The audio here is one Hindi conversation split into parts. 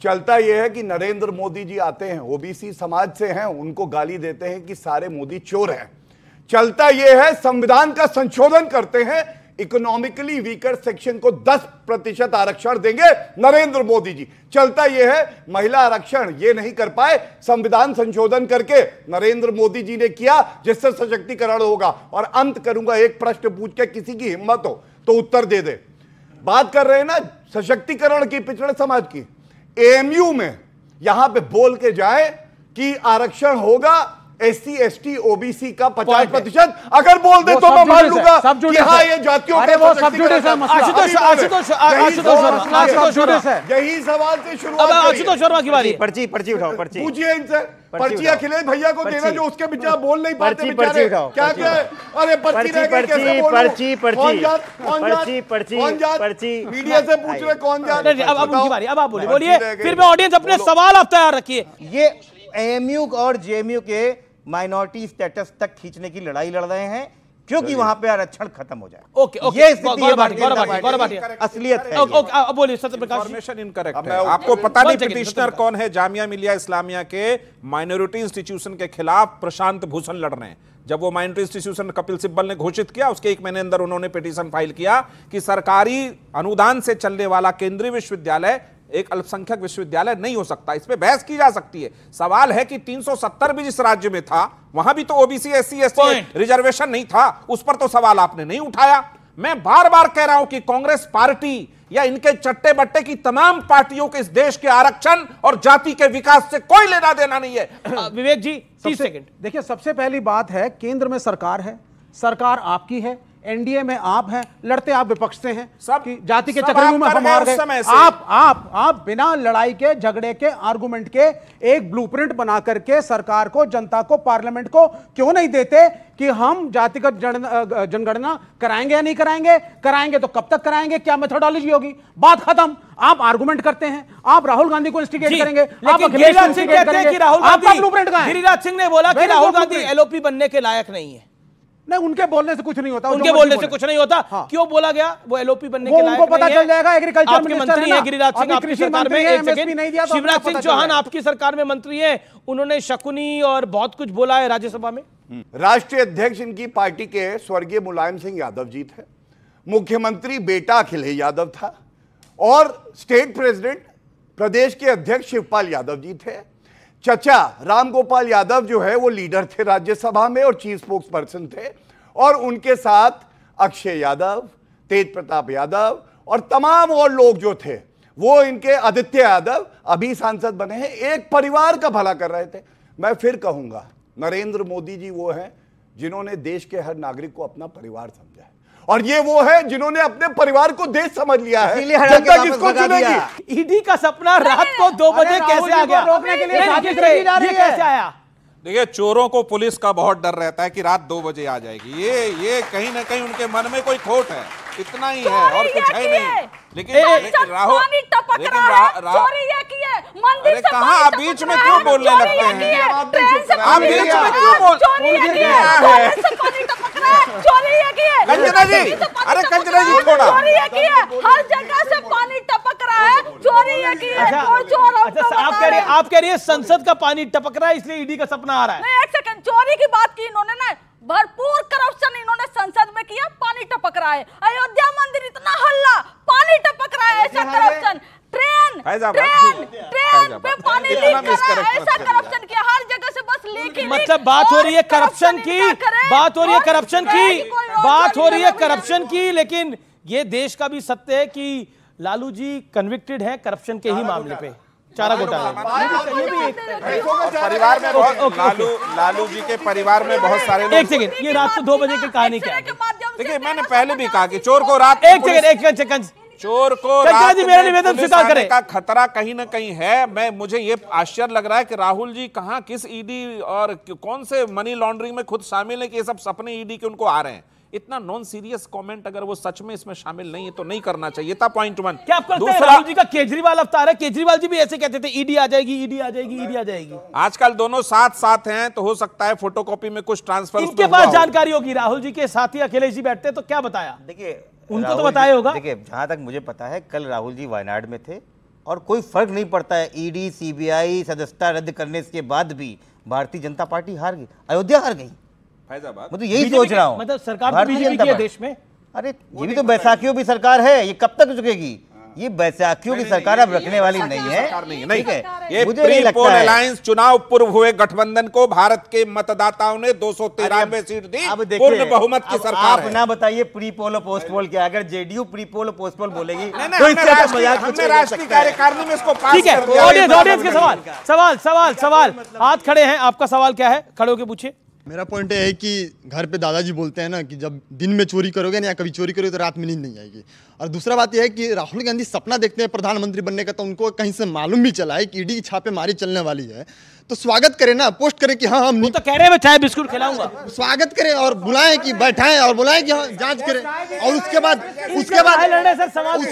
चलता यह है कि नरेंद्र मोदी जी आते हैं, ओबीसी समाज से हैं, उनको गाली देते हैं कि सारे मोदी चोर हैं। चलता यह है संविधान का संशोधन करते हैं, इकोनॉमिकली वीकर सेक्शन को 10% आरक्षण देंगे नरेंद्र मोदी जी। चलता यह है महिला आरक्षण ये नहीं कर पाए, संविधान संशोधन करके नरेंद्र मोदी जी ने किया, जिससे सशक्तिकरण होगा। और अंत करूंगा, एक प्रश्न पूछ के किसी की हिम्मत हो तो उत्तर दे दे। बात कर रहे हैं ना सशक्तिकरण की पिछड़े समाज की, एएमयू में यहां पे बोल के जाए कि आरक्षण होगा एससी एसटी ओबीसी का 50%, अगर बोल दे तो मैं मान लूंगा कि हाँ ये जातियों का यही सवाल से शुरुआत। आशुतोष शर्मा की बारी। पर्ची उठाओ, पर्ची पूछिए इनसे। पर्ची अखिलेश भैया को देना जो उसके बेचारा बोल नहीं पाते बेचारे। क्या क्या अरे पर्ची मीडिया से पूछ रहे कौन जात। अब उनकी बारी, अब आप बोलिए, फिर मैं ऑडियंस अपने सवाल आप तैयार रखिए। ये एएमयू और जेएमयू के माइनॉरिटी स्टेटस तक खींचने की लड़ाई लड़ रहे हैं क्योंकि वहां पे आरक्षण खत्म हो जाए। ओके, ये असलियत है। अब बोलिए सत्यप्रकाश। इन्फॉर्मेशन इनकरेक्ट है। आपको पता नहीं पिटिशनर कौन है? जामिया मिलिया इस्लामिया के माइनॉरिटी इंस्टीट्यूशन के खिलाफ प्रशांत भूषण लड़ रहे हैं। जब वो माइनॉरिटी इंस्टीट्यूशन कपिल सिब्बल ने घोषित किया, उसके 1 महीने अंदर उन्होंने पिटीशन फाइल किया कि सरकारी अनुदान से चलने वाला केंद्रीय विश्वविद्यालय एक अल्पसंख्यक विश्वविद्यालय नहीं हो सकता। इस पे बहस की जा सकती है। सवाल है कि 370 भी जिस राज्य में था वहां भी तो ओबीसी एससी एसटी रिजर्वेशन नहीं था, उस पर तो सवाल आपने नहीं उठाया। मैं बार बार कह रहा हूं कि कांग्रेस पार्टी या इनके चट्टे बट्टे की तमाम पार्टियों के इस देश के आरक्षण और जाति के विकास से कोई लेना देना नहीं है। विवेक जी 30 सेकंड। देखिए, सबसे पहली बात है, केंद्र में सरकार है, सरकार आपकी है, एनडीए में आप हैं, लड़ते आप विपक्ष से हैं। सब जाति के चक्रव्यूह में हम हार गए। आप बिना लड़ाई के, झगड़े के, आर्गुमेंट के एक ब्लूप्रिंट बना करके सरकार को, जनता को, पार्लियामेंट को क्यों नहीं देते कि हम जातिगत जनगणना कराएंगे या नहीं कराएंगे? कराएंगे तो कब तक कराएंगे? क्या मेथोडोलॉजी होगी? बात खत्म। आप आर्गुमेंट करते हैं, आप राहुल गांधी को इंस्टिगेट करेंगे, आप गिरिराज सिंह कहते हैं कि राहुल गांधी, ब्लूप्रिंट कहां है? गिरिराज सिंह ने बोला कि राहुल गांधी एलओपी बनने के लायक नहीं है। नहीं, उनके बोलने से कुछ नहीं होता। उनके बोलने से कुछ नहीं होता। हाँ। क्यों बोला गया वो एलओपी बनने के लायक नहीं है? उनको पता चल जाएगा। एग्रीकल्चर आपके मंत्री हैं गिरिराज सिंह, आपकी सरकार में। एक सेकंड, शिवराज सिंह चौहान आपकी सरकार में मंत्री हैं, उन्होंने शकुनी और बहुत कुछ बोला है राज्यसभा में। राष्ट्रीय अध्यक्ष इनकी पार्टी के स्वर्गीय मुलायम सिंह यादव जी थे, मुख्यमंत्री बेटा अखिलेश यादव था, और स्टेट प्रेसिडेंट प्रदेश के अध्यक्ष शिवपाल यादव जी थे। चचा रामगोपाल यादव जो है वो लीडर थे राज्यसभा में और चीफ स्पोक्स पर्सन थे, और उनके साथ अक्षय यादव, तेज प्रताप यादव और तमाम और लोग जो थे, वो इनके आदित्य यादव अभी सांसद बने हैं, एक परिवार का भला कर रहे थे। मैं फिर कहूंगा, नरेंद्र मोदी जी वो हैं जिन्होंने देश के हर नागरिक को अपना परिवार समझा है, और ये वो है जिन्होंने अपने परिवार को देश समझ लिया है। जनता किसको चुनेगी? ईडी का सपना रात को 2 बजे कैसे आ गया? रोकने के लिए साजिश रची जा रही है। कैसे आया? देखिए, चोरों को पुलिस का बहुत डर रहता है कि रात 2 बजे आ जाएगी। ये कहीं ना कहीं उनके मन में कोई खोट है, इतना ही है और कुछ है नहीं। लेकिन राहुल, अरे कहाँ आप बीच में क्यों बोलने लगते हैं? आप बीच में क्यों बोल? कंचना जी, अरे कंचना जी थोड़ा, हर जगह से पानी टपक रहा है, चोरी ये की है। आप कह रही है संसद का पानी टपक रहा है इसलिए ईडी का सपना आ रहा है। नहीं, एक सेकंड, चोरी की बात की इन्होंने ना, भरपूर करप्शन इन्होंने संसद में किया, पानी टपक रहा है। अयोध्या मंदिर इतना हल्ला, पानी टपक रहा है, ऐसा करप्शन। ट्रेन पे पानी लीक कर रहा है, ऐसा करप्शन किया। हर जगह से बस लीक ही मतलब बात हो रही है करप्शन की, बात हो रही है करप्शन की, बात हो रही है करप्शन की। लेकिन ये देश का भी सत्य है कि लालू जी कन्विक्टेड है करप्शन के ही मामले पे, चारा घोटाला। परिवार में लालू जी के परिवार में बहुत सारे लोग। एक सेकंड, ये रात को 2 बजे की कहानी क्या है? देखिए, मैंने पहले भी कहा कि चोर को रात, एक सेकंड, चोर को रात मेरा निवेदन स्वीकार करें का खतरा कहीं ना कहीं है। मुझे ये आश्चर्य लग रहा है कि राहुल जी कहां, किस ईडी और कौन से मनी लॉन्ड्रिंग में खुद शामिल है कि ये सब सपने ईडी के उनको आ रहे हैं। इतना नॉन सीरियस कमेंट अगर वो सच में इसमें शामिल नहीं है तो नहीं करना चाहिए था। पॉइंट 1। क्या आपको लगता है राहुल जी का केजरीवाल अवतार है? केजरीवाल जी भी ऐसे कहते थे ईडी आ जाएगी, ईडी आ जाएगी, ईडी आ जाएगी। आजकल दोनों साथ साथ हैं तो हो सकता है फोटोकॉपी में कुछ ट्रांसफर इनके पास जानकारी होगी। राहुल जी के साथी अखिलेश जी बैठते तो क्या बताया? देखिए, उनको तो बताया होगा। देखिए, जहां तक मुझे पता है, कल राहुल जी वायनाड में थे और कोई फर्क नहीं पड़ता है। ईडी सीबीआई सदस्यता रद्द करने के बाद भी भारतीय जनता पार्टी हार गई, अयोध्या हार गई। फैजाबाद मैं तो यही सोच रहा हूँ, मतलब सरकार तो बीजेपी की है देश में। अरे ये भी तो बैसाखियों की सरकार है, ये कब तक रुकेगी? ये बैसाखियों की सरकार अब रखने वाली नहीं है। ठीक है, ये मुझे नहीं प्री लगता पोल है। अलायंस चुनाव पूर्व हुए गठबंधन को भारत के मतदाताओं ने 293 सीट दी, अब देखिए, पूर्ण बहुमत की अब सरकार आप है। ना बताइए प्री पोल और पोस्ट पोल क्या। अगर जेडीयू प्री पोल और पोस्ट पोल बोलेगी नहीं, तो इससे तो मजाक कुछ हमने नहीं राष्ट्रीय सकता है। कार्यकारिणी में इसको पास ठीक है, कर दिया। ऑडियंस के सवाल हाथ खड़े हैं। आपका सवाल क्या है? खड़े होके पूछिए। मेरा पॉइंट है कि घर पे दादाजी बोलते हैं ना कि जब दिन में चोरी करोगे ना या कभी चोरी करोगे तो रात में नींद नहीं आएगी। और दूसरा बात यह है कि राहुल गांधी सपना देखते हैं प्रधानमंत्री बनने का, तो उनको कहीं से मालूम भी चला है कि ईडी की छापेमारी चलने वाली है, तो स्वागत करें ना, पोस्ट करें कि हाँ हम वो तो कह रहे हैं मैं चाय बिस्कुट खिलाऊंगा। स्वागत करें और बुलाएं कि बैठाएं और बुलाएं कि हाँ जांच करें। और उसके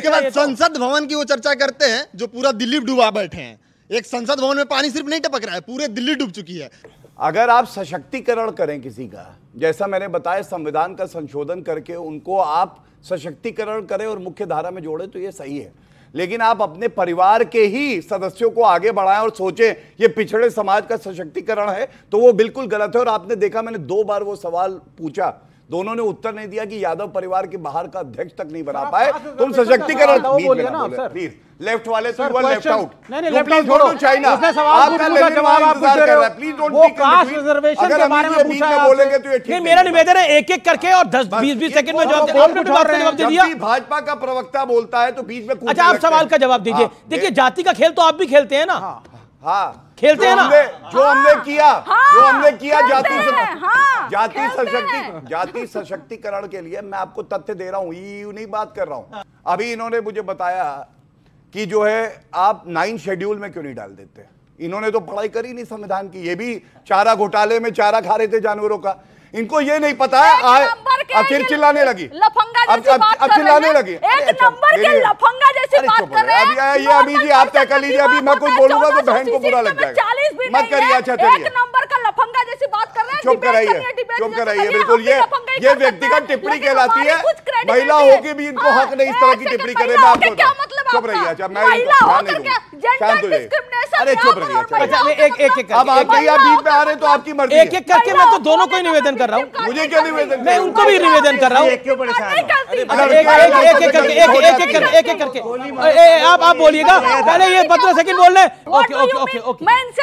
बाद संसद भवन की वो चर्चा करते हैं जो पूरा दिल्ली डूबा बैठे हैं। एक संसद भवन में पानी सिर्फ नहीं टपक रहा है, पूरे दिल्ली डूब चुकी है। अगर आप सशक्तिकरण करें किसी का, जैसा मैंने बताया संविधान का संशोधन करके उनको आप सशक्तिकरण करें और मुख्य धारा में जोड़े तो ये सही है। लेकिन आप अपने परिवार के ही सदस्यों को आगे बढ़ाएं और सोचें ये पिछड़े समाज का सशक्तिकरण है, तो वो बिल्कुल गलत है। और आपने देखा मैंने 2 बार वो सवाल पूछा, दोनों ने उत्तर नहीं दिया कि यादव परिवार के बाहर का अध्यक्ष तक नहीं बना पाए। तुम सशक्तिकरण प्लीज लेफ्ट वाले तो यू लेफ्ट आउट। नहीं लेफ्ट आउट छोड़ो, चाइना उसने सवाल पूछा, जवाब आप पूछ रहे हो। प्लीज डोंट वो कास्ट रिजर्वेशन के बारे में पूछा है बोलेंगे तो ये ठीक नहीं, मेरा निवेदन है एक-एक करके और 10-20 सेकंड में जवाब दे। आपने जवाब दे दिया। भाजपा का प्रवक्ता बोलता है तो बीच में अच्छा, आप सवाल का जवाब दीजिए। देखिए, जाति का खेल तो आप भी खेलते हैं ना। हाँ खेलते हैं ना। जो हमने किया हाँ, जाति सशक्तिकरण के लिए मैं आपको तथ्य दे रहा हूं, ईयू नहीं बात कर रहा हूं। अभी इन्होंने मुझे बताया कि जो है आप 9 शेड्यूल में क्यों नहीं डाल देते। इन्होंने तो पढ़ाई करी नहीं संविधान की, ये भी चारा घोटाले में चारा खा रहे थे जानवरों का। इनको ये नहीं पता है। फिर चिल्लाने लगी, लफंगा जैसी बात अब चिल्लाने लगी। एक नंबर के लफंगा जैसी बात कर रहे हैं। ये अभी जी आप तय कर लीजिए, अभी मैं कुछ बोलूंगा तो बहन को बुरा लग जाएगा। 40 भी मत करिए। अच्छा एक नंबर का लफंगा जैसी बात कर रहे हैं। चुप कराइए बिल्कुल। ये व्यक्तिगत टिप्पणी कहलाती है। महिला होके भी इनको हक नहीं इस तरह की टिप्पणी करे। मैं आपको चुप रहिए। अच्छा मैं अरे चुप रहिए। अब आप बीच में आ रहे तो आपकी मर्जी। एक-एक करके मैं तो दोनों को ही निवेदन कर रहा हूँ। मुझे क्या निवेदन? मैं उनको भी निवेदन कर रहा हूँ। क्यों परेशान हो? एक-एक करके आप बोलिएगा। पहले ये 15 सेकंड बोल रहे। ओके। मैं इनसे